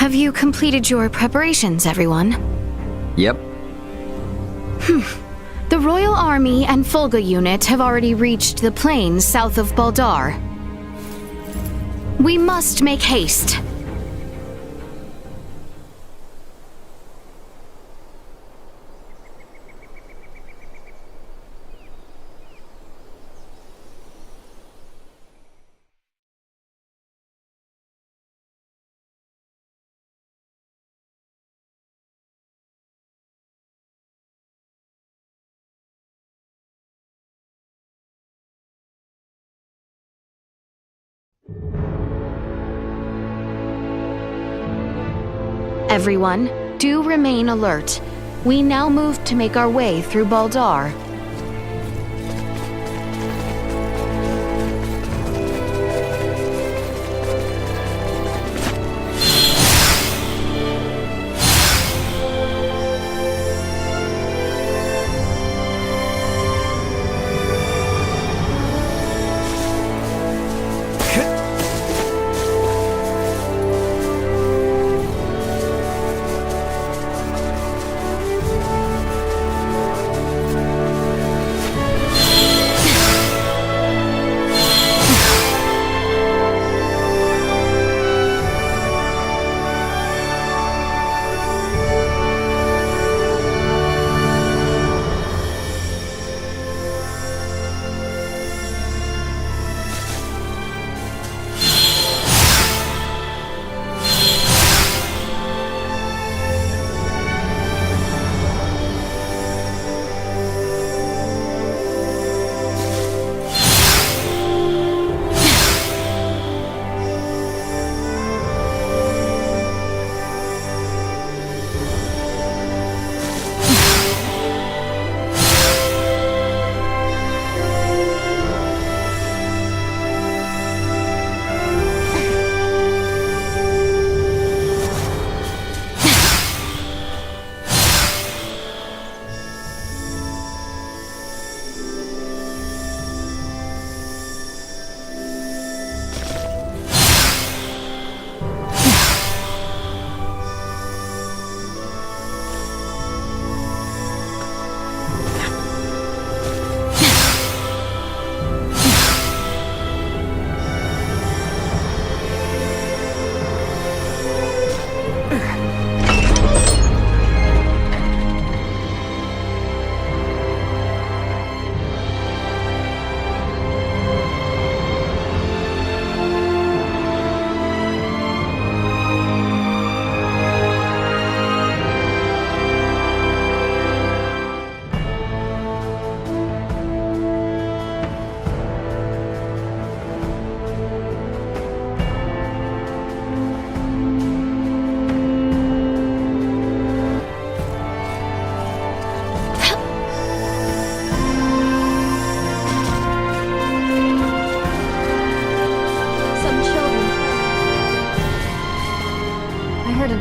Have you completed your preparations, everyone? Yep. The Royal Army and Fulga unit have already reached the plains south of Baldar. We must make haste. Everyone, do remain alert. We now move to make our way through Baldar.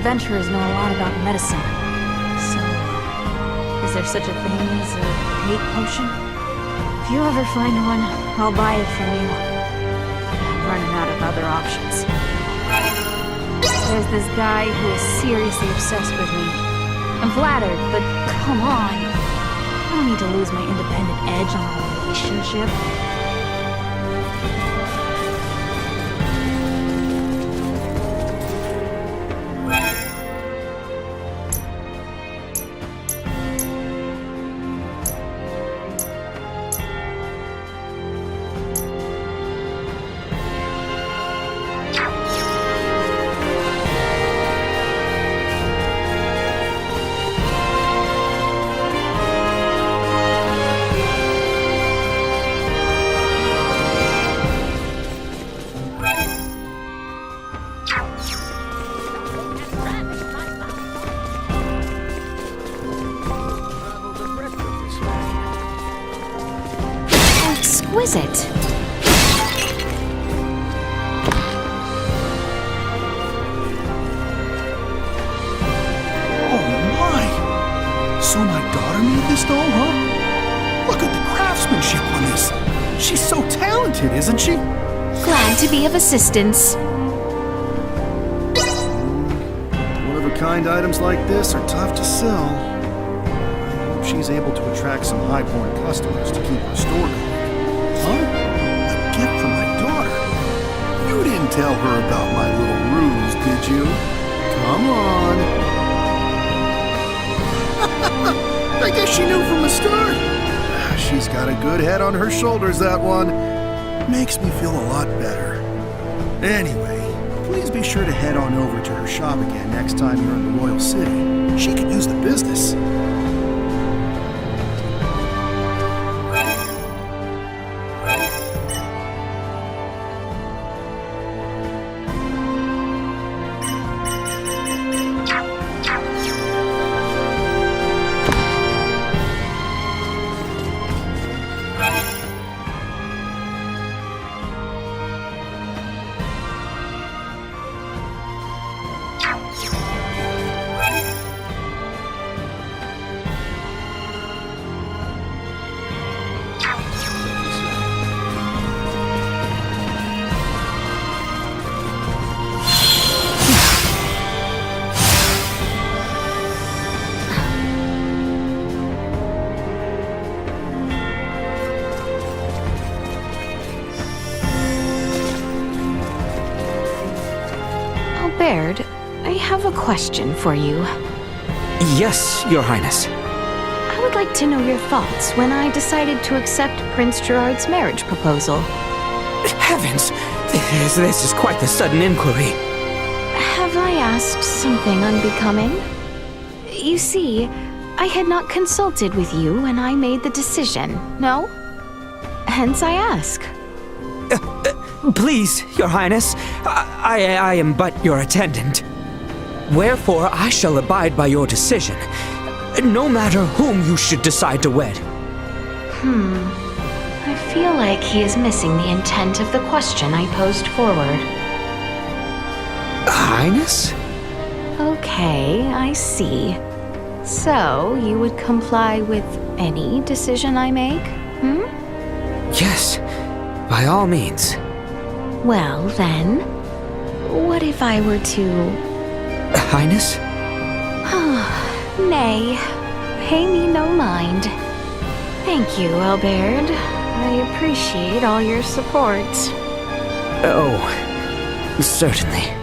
Adventurers know a lot about medicine. So, is there such a thing as a hate potion? If you ever find one, I'll buy it from you. I'm running out of other options. There's this guy who is seriously obsessed with me. I'm flattered, but come on. I don't need to lose my independent edge on a relationship. Exquisite. Oh my! So my daughter made this doll, huh? Look at the craftsmanship on this. She's so talented, isn't she? Glad to be of assistance. one-of-a-kind items like this are tough to sell. I hope she's able to attract some high-born customers to keep her store going. Huh? A gift from my daughter? You didn't tell her about my little ruse, did you? Come on. I guess she knew from the start. She's got a good head on her shoulders, that one. Makes me feel a lot better. Anyway, please be sure to head on over to her shop again next time you're in the Royal City. She could use the business. Baird, I have a question for you. Yes, Your Highness. I would like to know your thoughts when I decided to accept Prince Gerard's marriage proposal. Heavens! This is quite the sudden inquiry. Have I asked something unbecoming? You see, I had not consulted with you when I made the decision, no? Hence I ask. Please, Your Highness, I am but your attendant. Wherefore I shall abide by your decision, no matter whom you should decide to wed. I feel like he is missing the intent of the question I posed forward. Highness? Okay, I see. So, you would comply with any decision I make, Yes, by all means. Well, then, what if I were to... Highness? Nay, pay me no mind. Thank you, Albert. I appreciate all your support. Oh, certainly.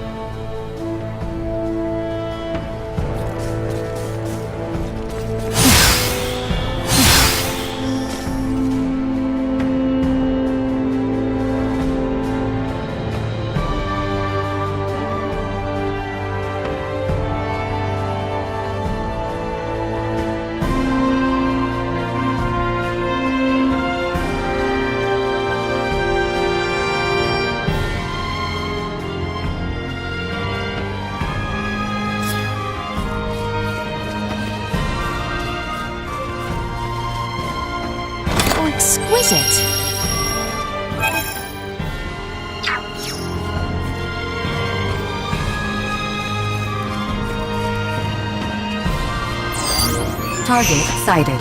Exquisite. Target sighted.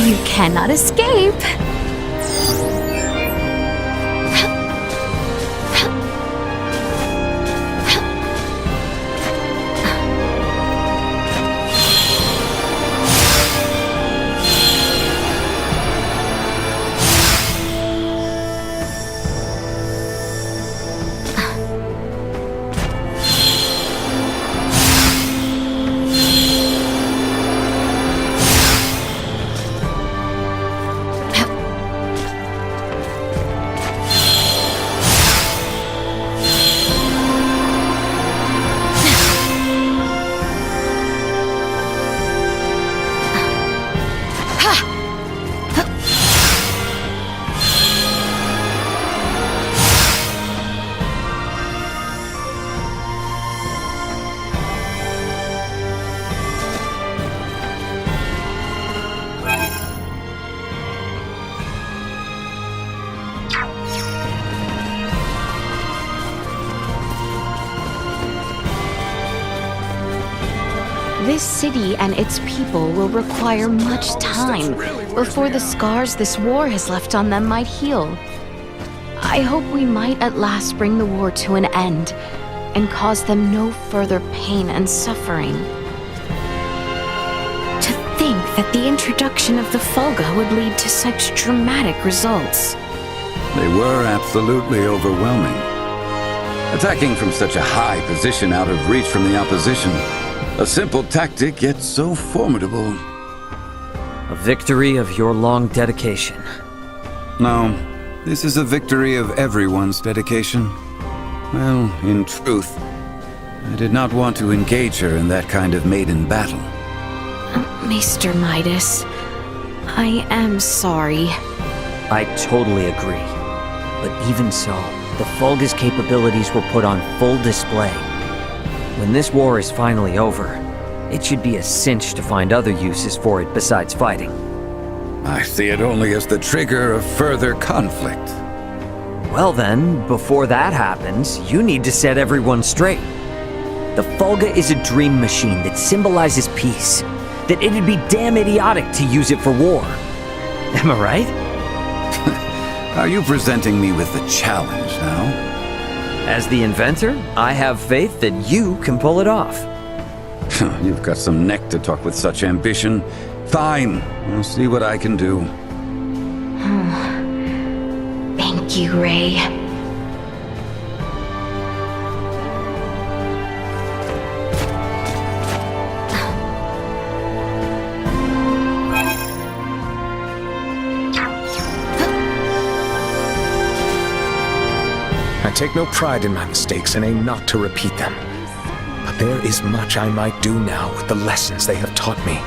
You cannot escape. This city and its people will require much time before the scars this war has left on them might heal. I hope we might at last bring the war to an end and cause them no further pain and suffering. To think that the introduction of the Fulga would lead to such dramatic results. They were absolutely overwhelming. Attacking from such a high position out of reach from the opposition, a simple tactic yet so formidable. A victory of your long dedication. No, this is a victory of everyone's dedication. Well, in truth, I did not want to engage her in that kind of maiden battle. Maester Midas, I am sorry. I totally agree. But even so, the Fulga's capabilities were put on full display. When this war is finally over, it should be a cinch to find other uses for it besides fighting. I see it only as the trigger of further conflict. Well then, before that happens, you need to set everyone straight. The Fulga is a dream machine that symbolizes peace. That it'd be damn idiotic to use it for war. Am I right? Are you presenting me with a challenge now? As the inventor, I have faith that you can pull it off. You've got some neck to talk with such ambition. Fine, I'll see what I can do. Thank you, Ray. I take no pride in my mistakes and aim not to repeat them. But there is much I might do now with the lessons they have taught me.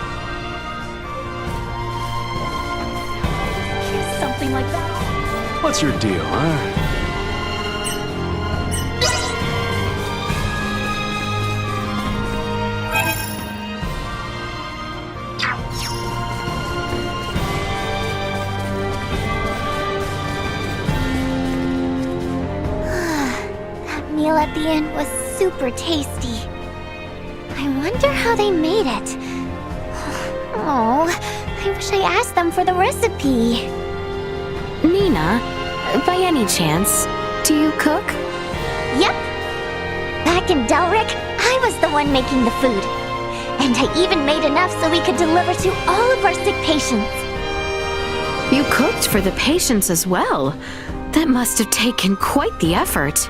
Something like that. What's your deal, huh? That meal at the end was super tasty. I wonder how they made it. Oh, I wish I asked them for the recipe. Nina, by any chance, do you cook? Yep. Back in Delric, I was the one making the food. And I even made enough so we could deliver to all of our sick patients. You cooked for the patients as well. That must have taken quite the effort.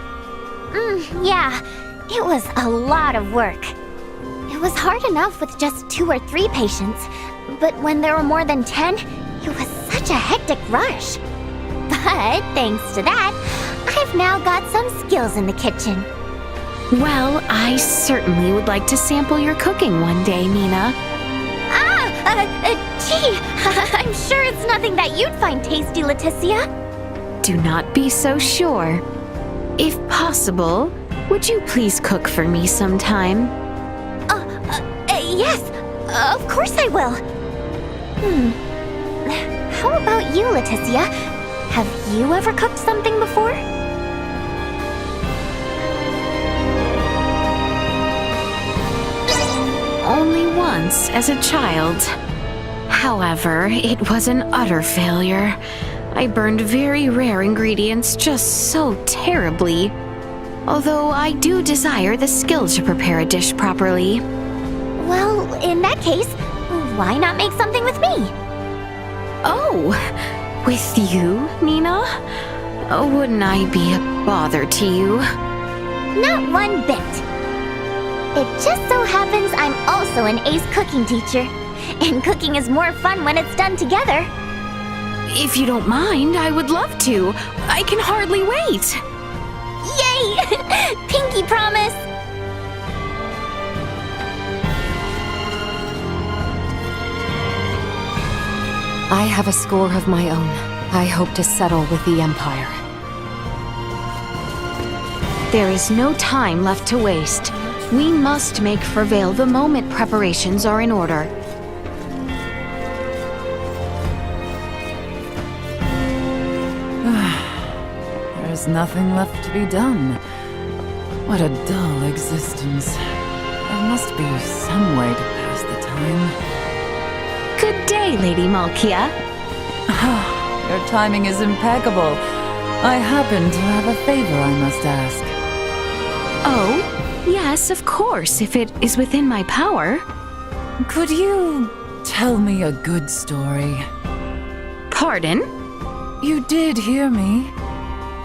Yeah, it was a lot of work. It was hard enough with just 2 or 3 patients, but when there were more than 10, it was such a hectic rush. But thanks to that, I've now got some skills in the kitchen. Well, I certainly would like to sample your cooking one day, Nina. Gee, I'm sure it's nothing that you'd find tasty, Laeticia. Do not be so sure. If possible, would you please cook for me sometime? Yes, of course I will. How about you, Laeticia? Have you ever cooked something before? Only once as a child. However, it was an utter failure. I burned very rare ingredients just so terribly. Although I do desire the skill to prepare a dish properly. Well, in that case, why not make something with me? Oh, with you, Nina? Wouldn't I be a bother to you? Not one bit. It just so happens I'm also an ace cooking teacher. And cooking is more fun when it's done together. If you don't mind, I would love to. I can hardly wait. Yay! Pinky promise! I have a score of my own. I hope to settle with the Empire. There is no time left to waste. We must make for Vale the moment preparations are in order. There's nothing left to be done. What a dull existence. There must be some way to pass the time. Good day, Lady Malkia. Your timing is impeccable. I happen to have a favor I must ask. Oh, yes, of course, if it is within my power. Could you tell me a good story? Pardon? You did hear me.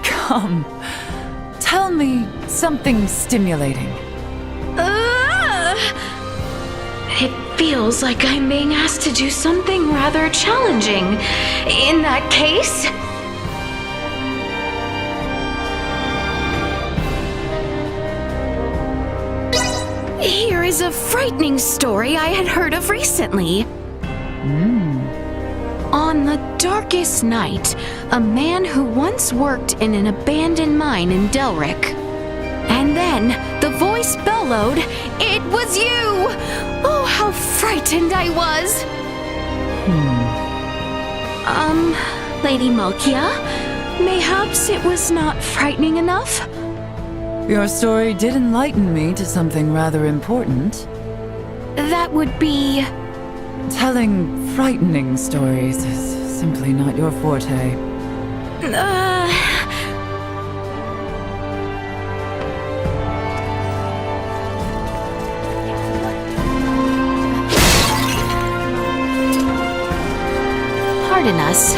Come, tell me something stimulating. It feels like I'm being asked to do something rather challenging. In that case... Here is a frightening story I had heard of recently. On the darkest night, a man who once worked in an abandoned mine in Delric. And then the voice bellowed, "It was you!" Oh, how frightened I was! Lady Malkia, mayhaps it was not frightening enough? Your story did enlighten me to something rather important. That would be... Telling frightening stories is simply not your forte. Pardon us.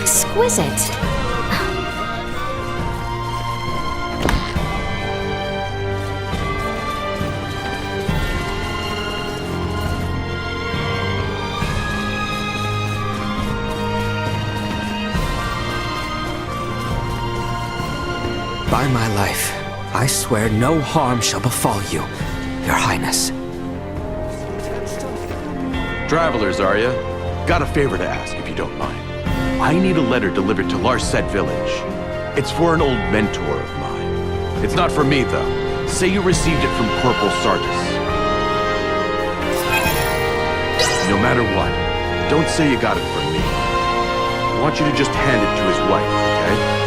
Exquisite. By my life, I swear no harm shall befall you, Your Highness. Travelers, are ya? Got a favor to ask, if you don't mind. I need a letter delivered to Larset Village. It's for an old mentor of mine. It's not for me, though. Say you received it from Corporal Sardis. No matter what, don't say you got it from me. I want you to just hand it to his wife, okay?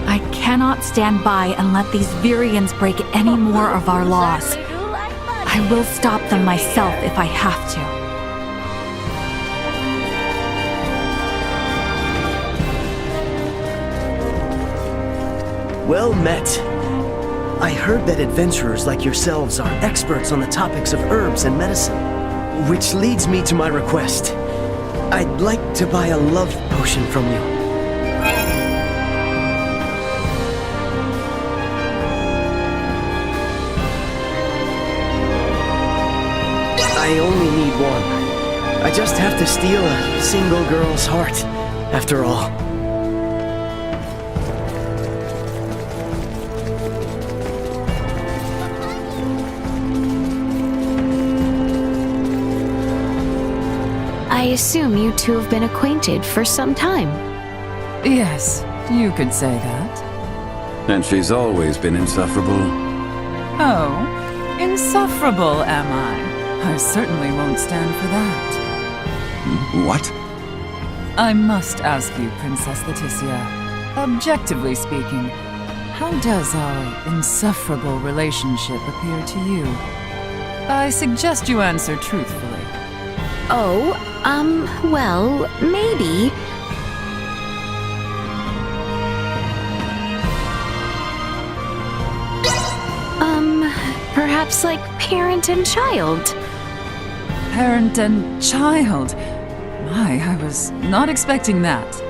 I cannot stand by and let these Virians break any more of our laws. I will stop them myself if I have to. Well met. I heard that adventurers like yourselves are experts on the topics of herbs and medicine, which leads me to my request. I'd like to buy a love potion from you. I only need one. I just have to steal a single girl's heart, after all. I assume you two have been acquainted for some time. Yes, you could say that. And she's always been insufferable. Oh, insufferable am I? I certainly won't stand for that. What? I must ask you, Princess Laeticia. Objectively speaking, how does our insufferable relationship appear to you? I suggest you answer truthfully. Oh, well, maybe. Perhaps like parent and child. Parent and child? My, I was not expecting that.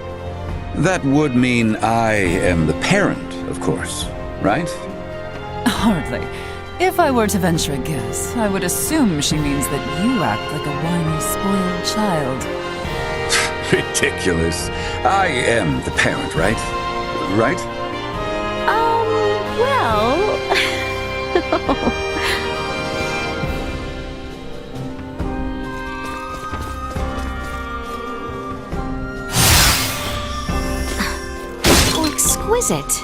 That would mean I am the parent, of course, right? Hardly. If I were to venture a guess, I would assume she means that you act like a whiny, spoiled child. Ridiculous. I am the parent, right? Right? Well... Who is it?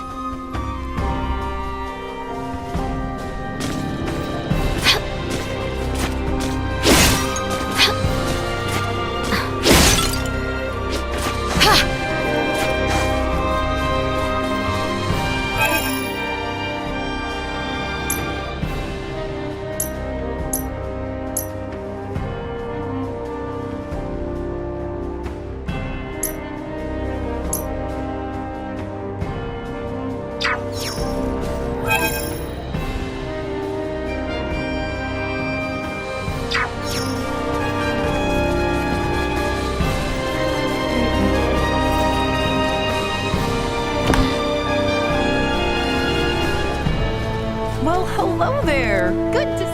Well, hello there. Good to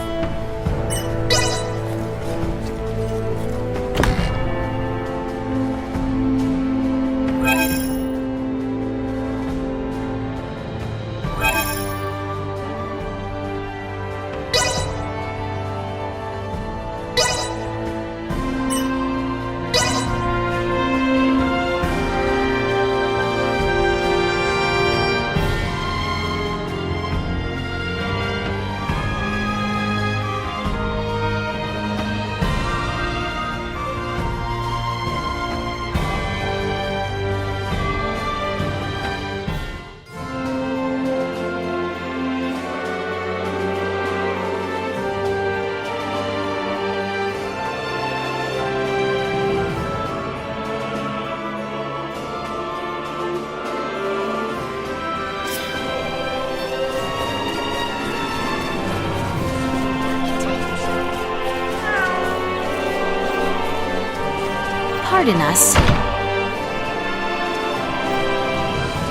Pardon us.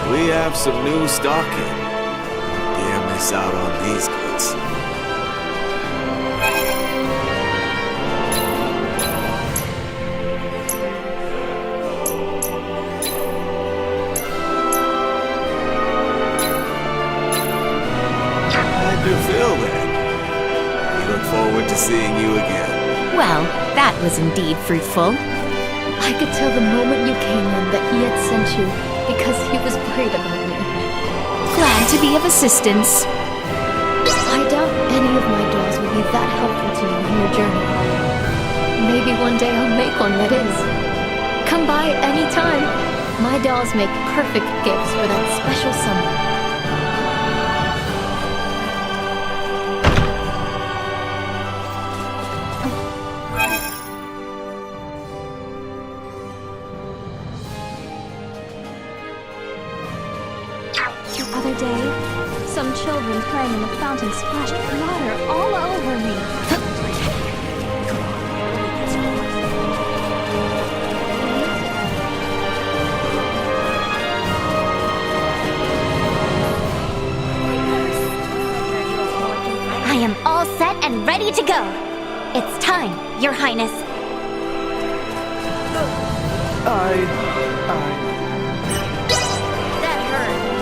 We have some new stock in. Can't miss out on these goods. How'd you feel then? We look forward to seeing you again. Well, that was indeed fruitful. I could tell the moment you came in that he had sent you because he was worried about me. Glad to be of assistance. I doubt any of my dolls will be that helpful to you on your journey. Maybe one day I'll make one that is. Come by any time. My dolls make perfect gifts for that special someone. The other day, some children playing in the fountain splashed water all over me. I am all set and ready to go. It's time, Your Highness. That hurt.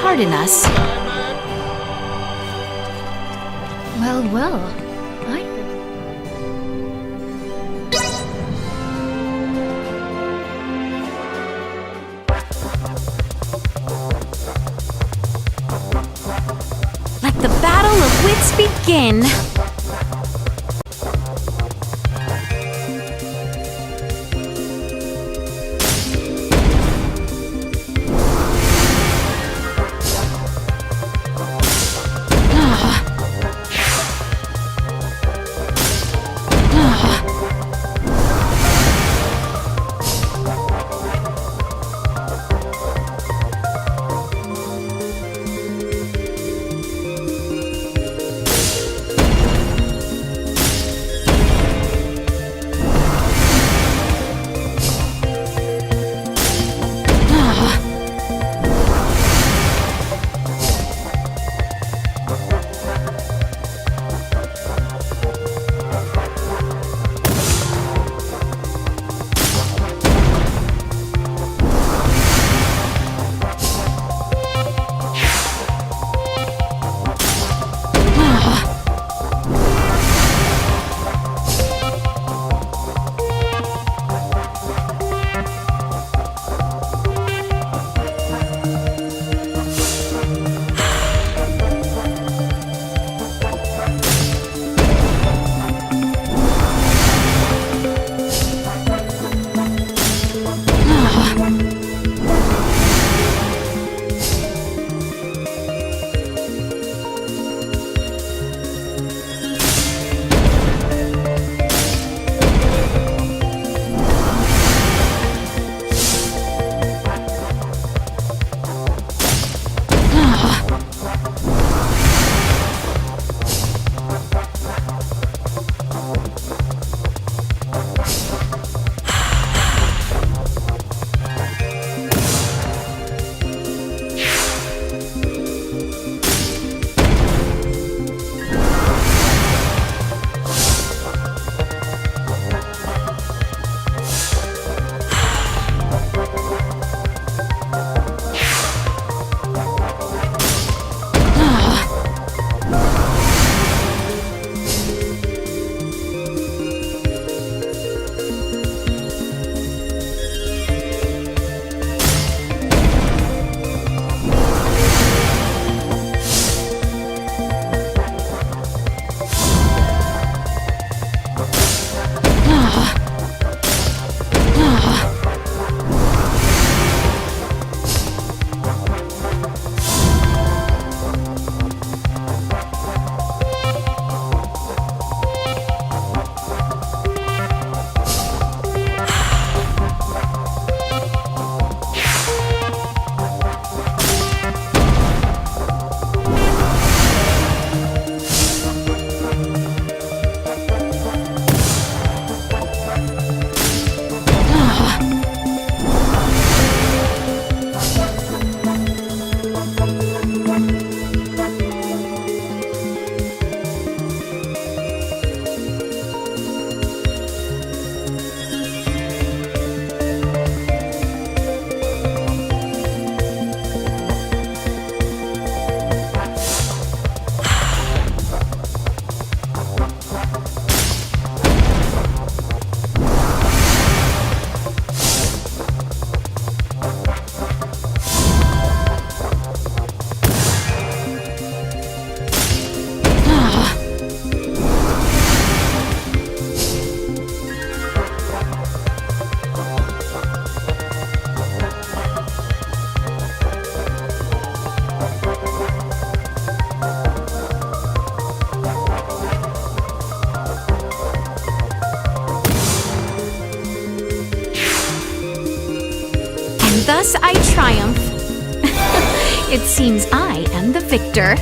Pardon us. Well, well. Let the battle of wits begin. Thus I triumph. It seems I am the victor.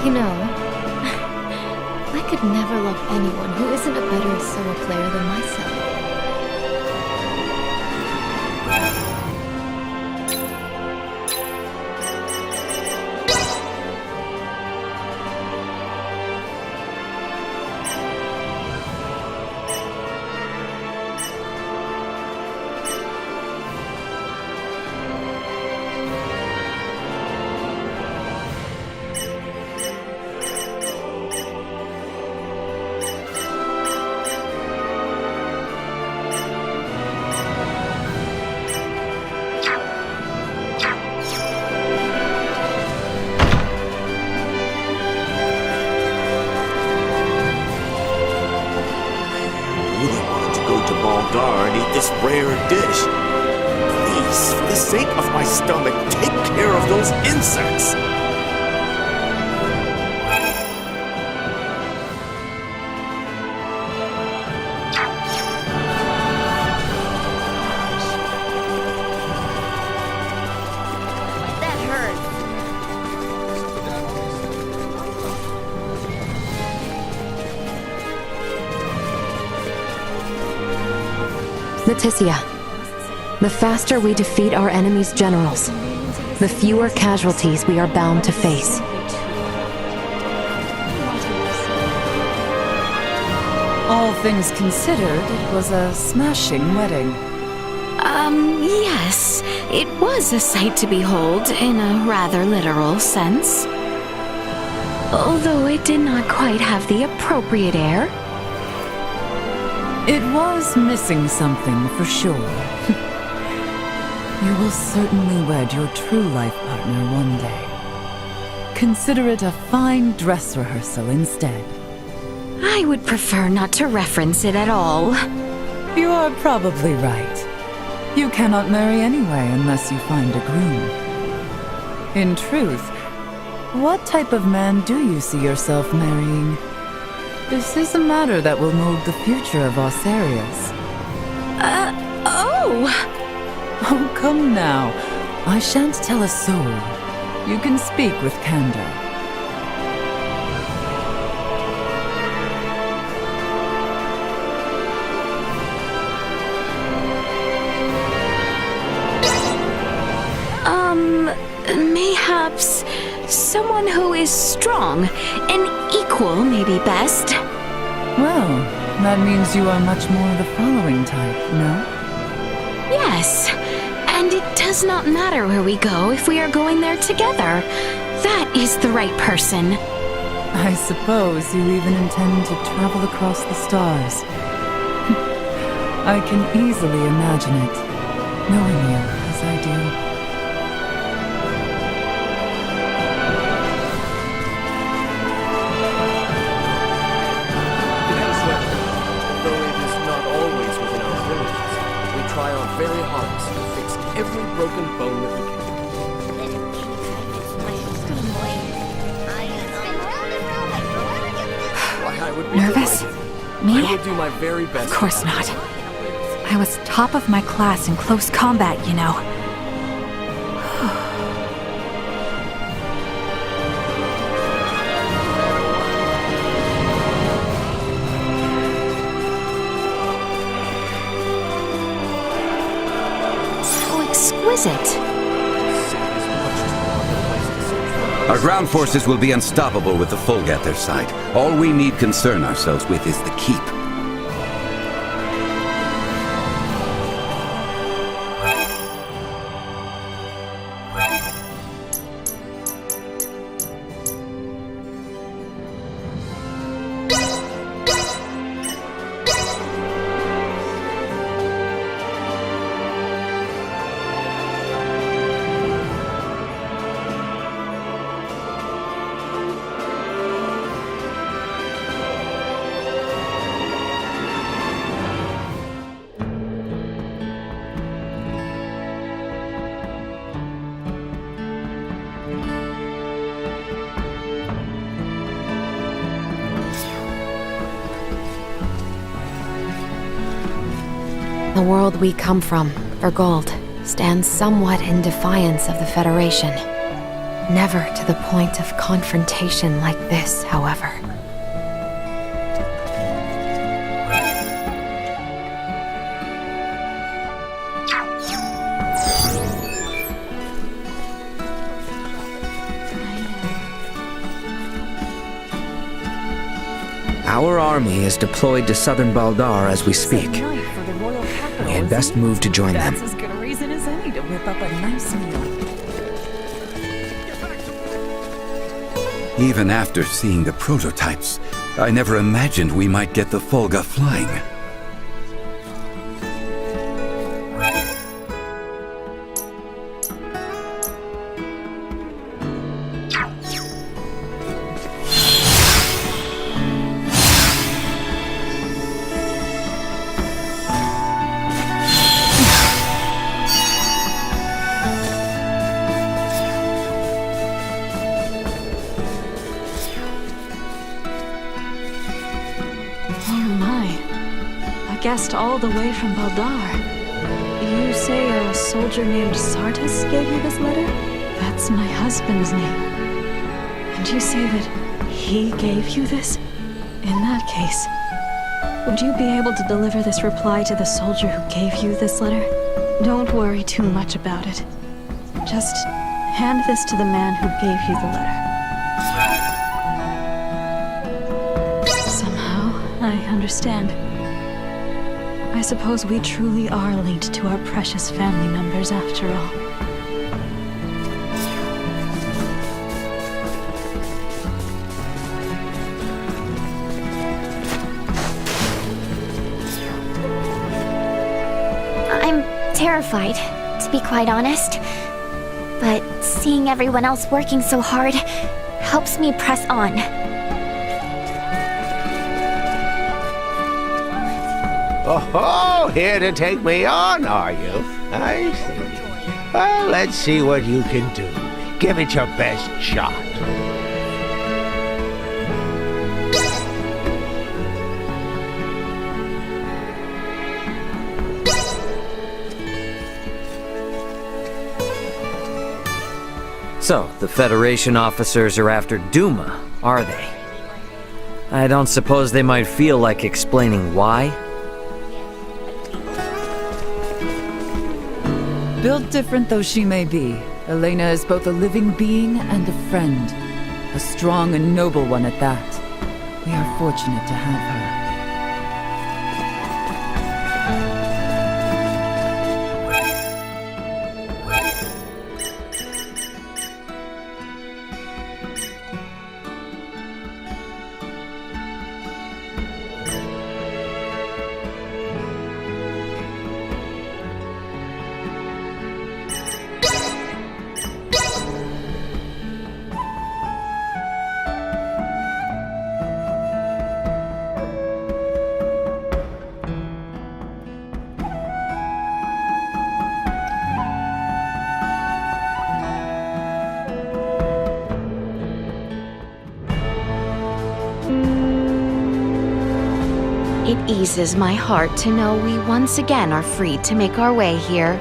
You know, I could never love anyone who isn't a better solo player than myself. And eat this rare dish. Please, for the sake of my stomach, take care of those insects. That hurts. Laeticia, the faster we defeat our enemy's generals, the fewer casualties we are bound to face. All things considered, it was a smashing wedding. Yes. It was a sight to behold in a rather literal sense. Although it did not quite have the appropriate air. It was missing something, for sure. You will certainly wed your true life partner one day. Consider it a fine dress rehearsal instead. I would prefer not to reference it at all. You are probably right. You cannot marry anyway unless you find a groom. In truth, what type of man do you see yourself marrying? This is a matter that will mold the future of Osarius. Oh! Oh, come now. I shan't tell a soul. You can speak with candor. Mayhaps someone who is strong. An equal may be best. Well, that means you are much more the following type, no? Yes, and it does not matter where we go if we are going there together. That is the right person. I suppose you even intend to travel across the stars. I can easily imagine it, knowing you as I do. Very hard to fix every broken bone that we can. Why, I would be nervous? delighted. Me? I will do my very best. Of course not. I was top of my class in close combat, you know. Exquisite. Our ground forces will be unstoppable with the Fulg at their side. All we need concern ourselves with is the keep. The world we come from, for gold, stands somewhat in defiance of the Federation. Never to the point of confrontation like this, however. Our army is deployed to southern Baldar as we speak. We had best move to join them. That's as good a reason as any to whip up a nice meal. Even after seeing the prototypes, I never imagined we might get the Fulga flying. Guest all the way from Baldar. You say a soldier named Sartis gave you this letter? That's my husband's name. And you say that he gave you this? In that case, would you be able to deliver this reply to the soldier who gave you this letter? Don't worry too much about it. Just hand this to the man who gave you the letter. Somehow, I understand. I suppose we truly are linked to our precious family members after all. I'm terrified, to be quite honest. But seeing everyone else working so hard helps me press on. Oh, here to take me on, are you? I see. Well, let's see what you can do. Give it your best shot. So, the Federation officers are after Duma, are they? I don't suppose they might feel like explaining why? Built different though she may be, Elena is both a living being and a friend. A strong and noble one at that. We are fortunate to have her. It eases my heart to know we once again are free to make our way here.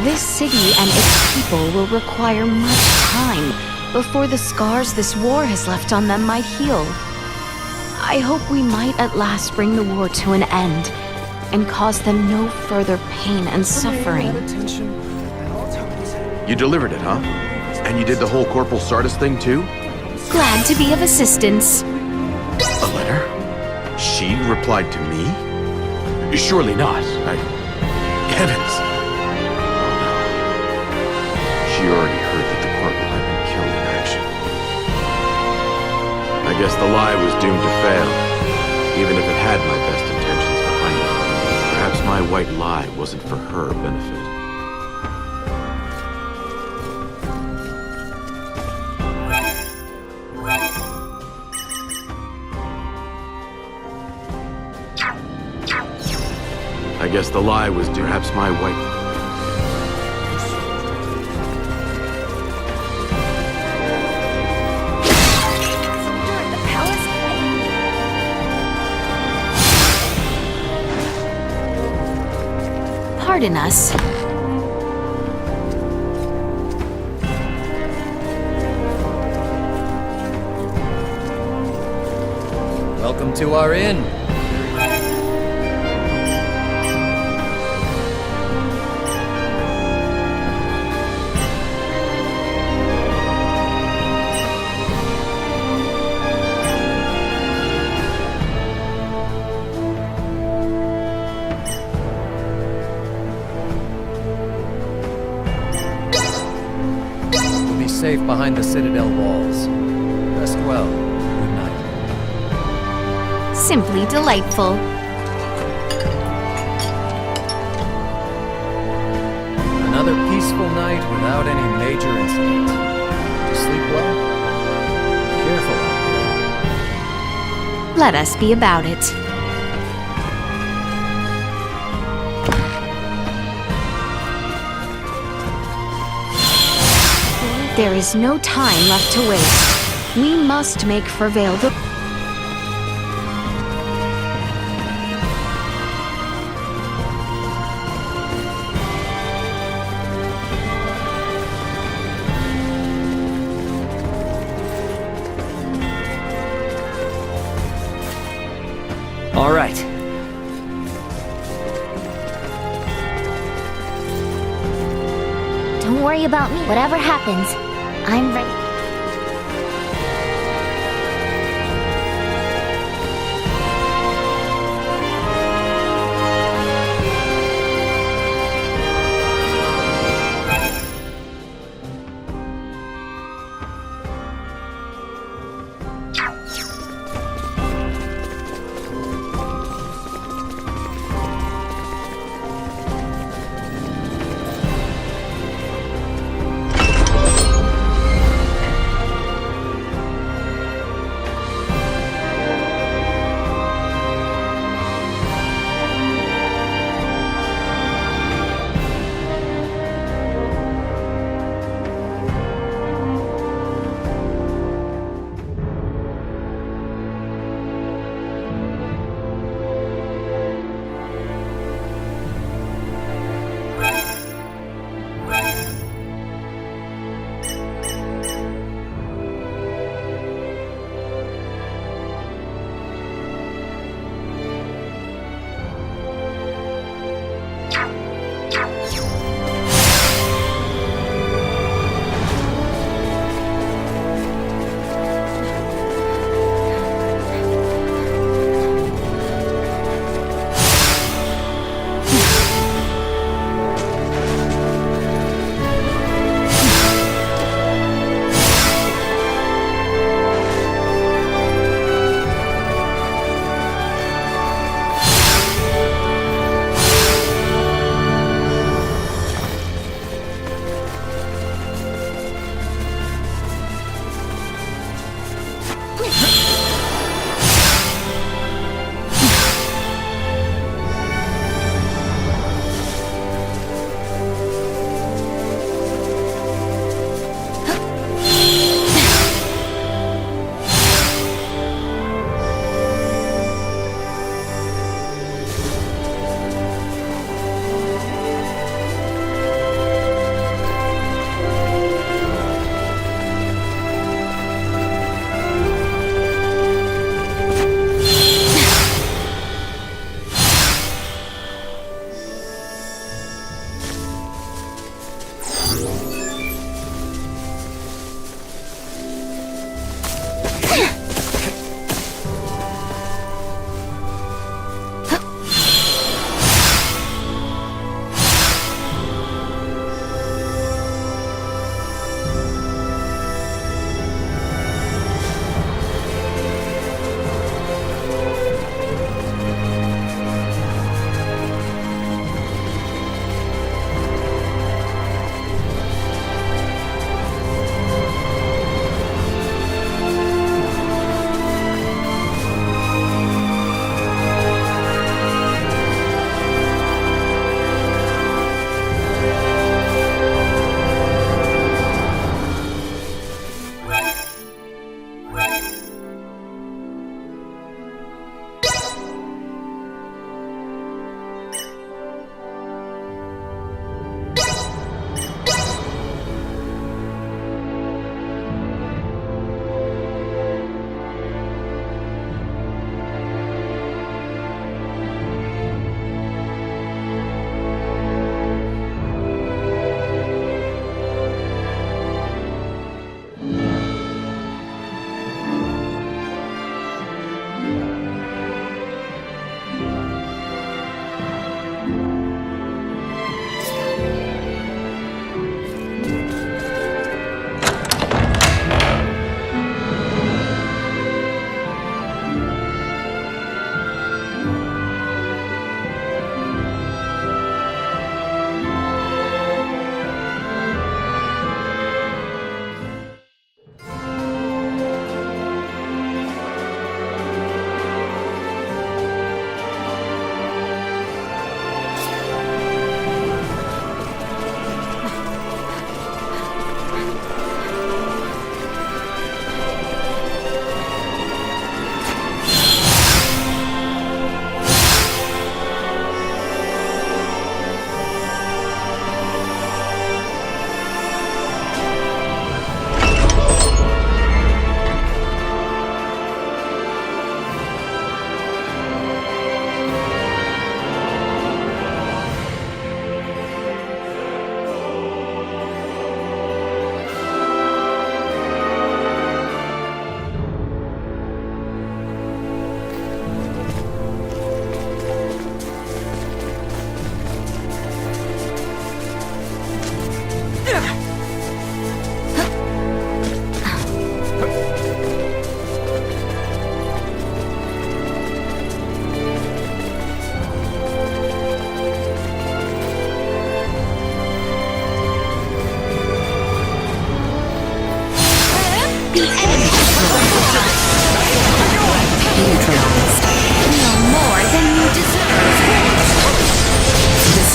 This city and its people will require much time before the scars this war has left on them might heal. I hope we might at last bring the war to an end and cause them no further pain and suffering. You delivered it, huh? And you did the whole Corporal Sardis thing too? Glad to be of assistance. A letter? She replied to me? Surely not. Heavens! She already heard that the Corporal had been killed in action. I guess the lie was doomed to fail, even if it had my best intentions behind it. Perhaps my white lie wasn't for her benefit. I guess the lie was perhaps my wife. Pardon us. Welcome to our inn. We'll be safe behind the Citadel walls. Rest well. Good night. Simply delightful. Another peaceful night without any major incident. Did you sleep well? Careful out Let us be about it. There is no time left to waste. We must make for Vale. All right. Don't worry about me. Whatever happens, I'm ready.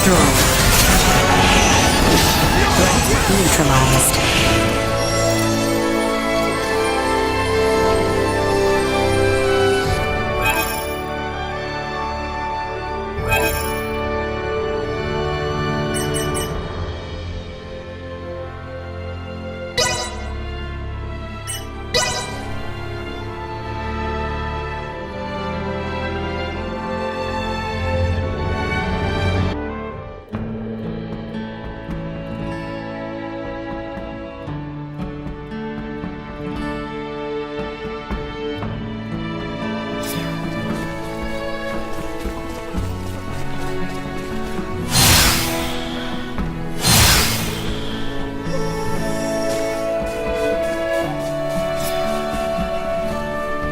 destroyed. Threat neutralized.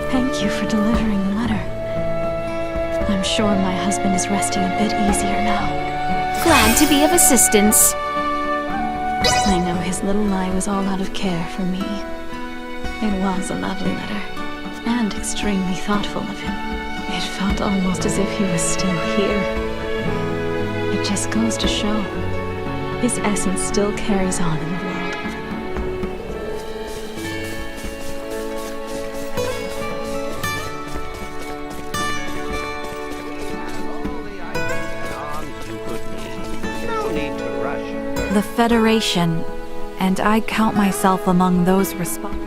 Thank you for delivering the letter. I'm sure my husband is resting a bit easier now. Glad to be of assistance. I know his little lie was all out of care for me. It was a lovely letter, and extremely thoughtful of him. It felt almost as if he was still here. It just goes to show, his essence still carries on in the world. The Federation, and I count myself among those responsible.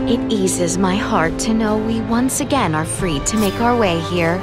It eases my heart to know we once again are free to make our way here.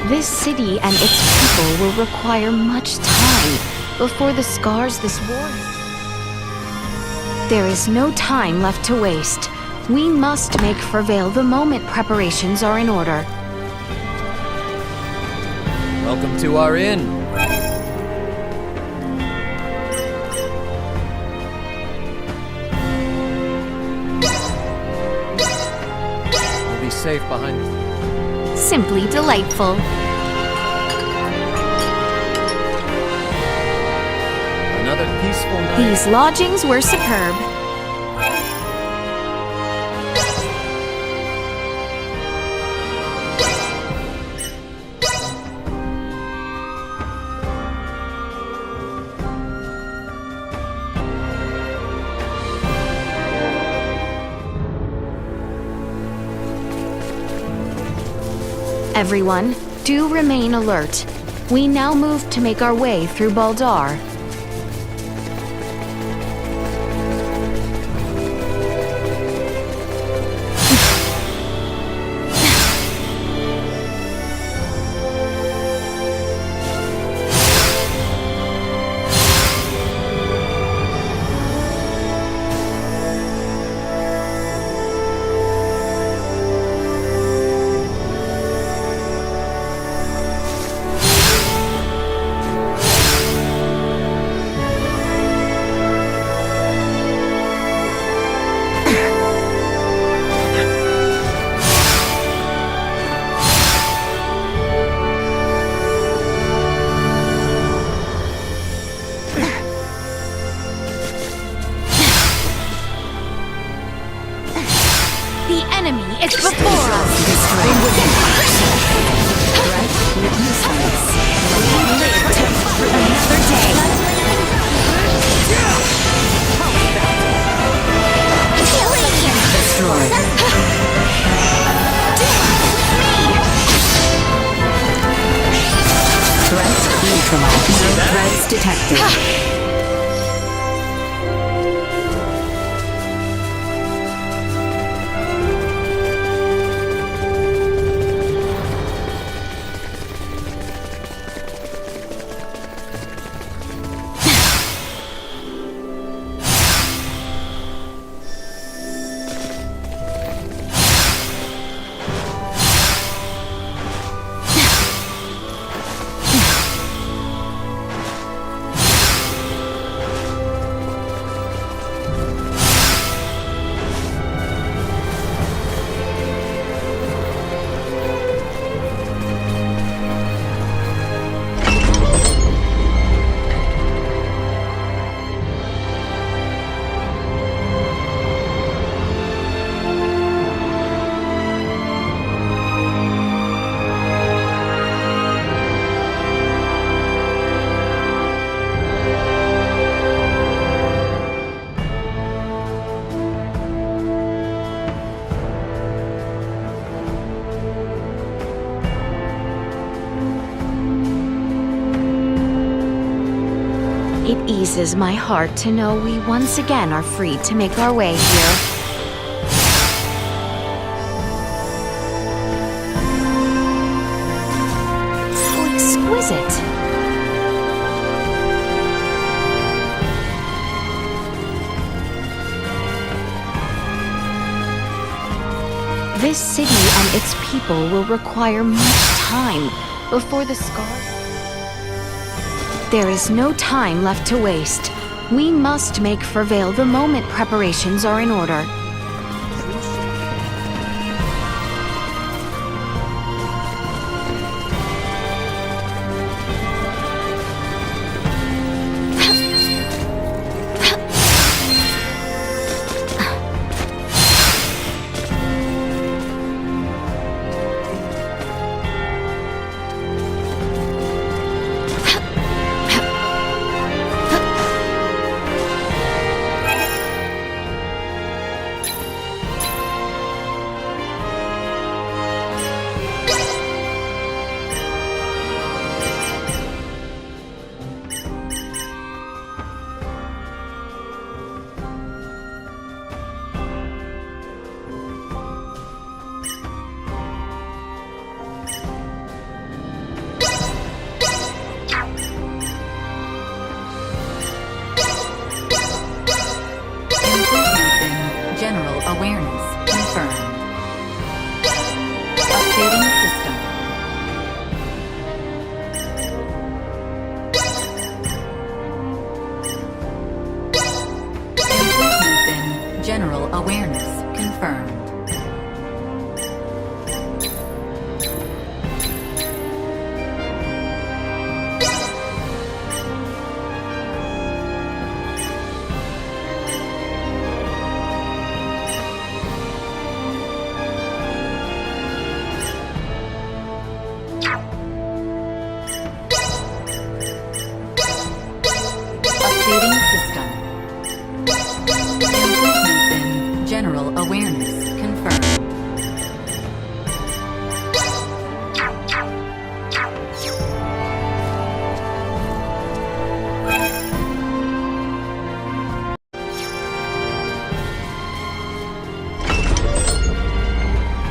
This city and its people will require much time before the scars this war... There is no time left to waste. We must make for Vale the moment preparations are in order. Welcome to our inn. We'll be safe behind the... Simply delightful. Another peaceful night. These lodgings were superb. Everyone, do remain alert. We now move to make our way through Baldar. enemy is before us. Threat useless. Another day. Destroyed. Threat neutralized. No threats detected. It eases my heart to know we once again are free to make our way here. So exquisite. This city and its people will require much time before the scars... There is no time left to waste. We must make for Vale the moment preparations are in order. General awareness confirmed. Updating system. Improvements in general awareness confirmed.